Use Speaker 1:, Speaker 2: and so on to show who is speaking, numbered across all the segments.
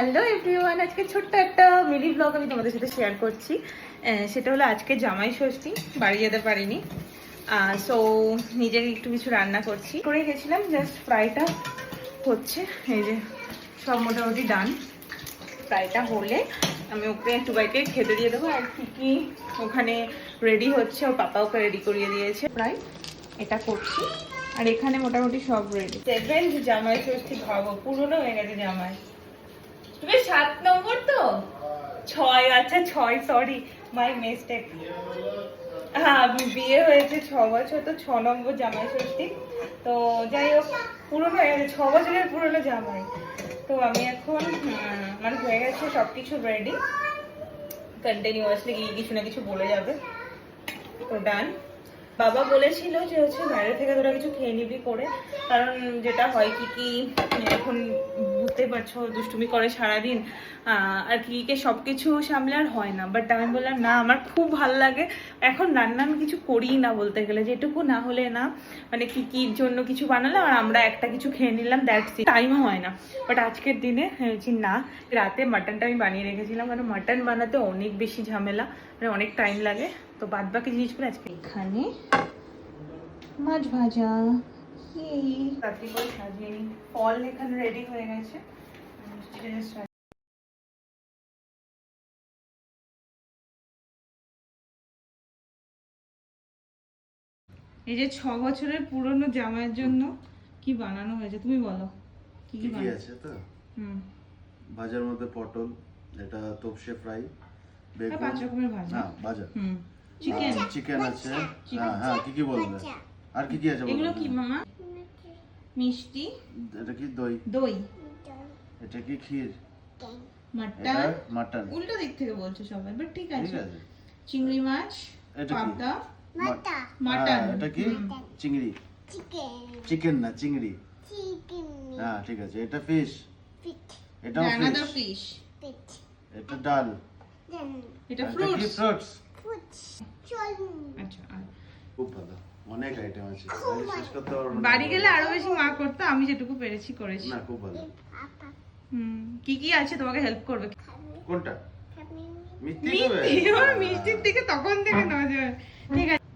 Speaker 1: Hello everyone, আজকে ছোট্ট একটা মিনি ব্লগ আমি তোমাদের সাথে শেয়ার করছি। সেটা হলো আজকে জামাই ষষ্ঠী, বাড়ি যেতে পারিনি। সো নিজেকে একটু কিছু রান্না করছি করে গেছিলাম। জাস্ট ফ্রাইটা হচ্ছে, এই যে সব মোটামুটি ডান। ফ্রাইটা হলে আমি ওকে একটু বাইকে খেতে দিয়ে দেবো। আর কি কি ওখানে রেডি হচ্ছে, ওর পাপা ওকে রেডি করিয়ে দিয়েছে। ফ্রাই এটা করছি আর এখানে মোটামুটি সব রেডি। সেভেন্থ জামাই ষষ্ঠী, ভাবো পুরোনো হয়ে গেছে জামাই। তুমি 7 নম্বর তো 6, আচ্ছা 6, সরি মাই মিস্টেক। হ্যাঁ, বিয়ে হয়েছে 6 বছর, তো 6 নম্বর জামাই ষষ্ঠী। তো যাই হোক, পুরোনো হয়ে গেছে, 6 বছরের পুরোনো জামাই। তো আমি এখন মানে হয়ে গেছে সবকিছু রেডি, কন্টিনিউয়াসলি কিছু না কিছু বলে যাবে। তো ডান। বাবা বলেছিল যে হচ্ছে বাইরে থেকে তোরা কিছু খেয়ে নিবি করে, কারণ যেটা হয় কি এখন বুঝতেই পারছো, দুষ্টুমি করে সারাদিন আর কি সব কিছু সামলে আর হয় না। বাট আমি বললাম না, আমার খুব ভালো লাগে এখন রান্না আমি কিছু করিই না বলতে গেলে, যেটুকু না হলে না মানে কির জন্য কিছু বানালাম আর আমরা একটা কিছু খেয়ে নিলাম, দ্যাটস ইট, টাইমও হয় না। বাট আজকের দিনে ভেবেছি না, রাতে মাটনটা আমি বানিয়ে রেখেছিলাম, কারণ মাটন বানাতে অনেক বেশি ঝামেলা, মানে অনেক টাইম লাগে। তো বাদ বাকি জিনিসগুলো আজকে এখানে মাছ ভাজা, তাতে করে সাজিয়ে নিই। ফল এখানে রেডি হয়ে গেছে। এই যে 6 বছরের পুরনো জামাইয়ের জন্য কি বানানো হয়েছে তুমি বলো। কি কি
Speaker 2: আছে? তো ভাজার মধ্যে পটল, এটা তোপসে ফ্রাই, বেগুন,
Speaker 1: 5 রকমের ভাজা,
Speaker 2: না ভাজা, চিকেন আছে। হ্যাঁ হ্যাঁ, কি বলবে আর কি আছে?
Speaker 1: এগুলো কি মামা? মিষ্টি,
Speaker 2: এটা কি দই,
Speaker 1: দই,
Speaker 2: এটা কি ক্ষীর,
Speaker 1: মাটন,
Speaker 2: মাটন
Speaker 1: উল্টো দিক থেকে বলছো সবাই, বাট ঠিক আছে। চিংড়ি মাছ, পাবদা, মাটন,
Speaker 2: এটা কি চিংড়ি, চিকেন না চিংড়ি, হ্যাঁ ঠিক আছে। এটা ফিশ, এটাও ফিশ, এটা ডাল, এটা ফ্রুটস।
Speaker 1: আচ্ছা,
Speaker 2: খুব ভালো, অনেক আইটেম আছে, শেষ করতে পারবো না।
Speaker 1: বাড়ি গেলে আরো বেশি মা করতো, আমি যেটুকু পেরেছি করেছি।
Speaker 2: না খুব ভালো।
Speaker 1: কি আছে তোমাকে হেল্প করবে?
Speaker 2: কোনটা?
Speaker 1: মিষ্টির দিকে তখন থেকে নজর। ঠিক আছে,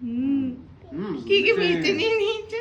Speaker 1: কি মিষ্টি নিয়ে নিয়েছে।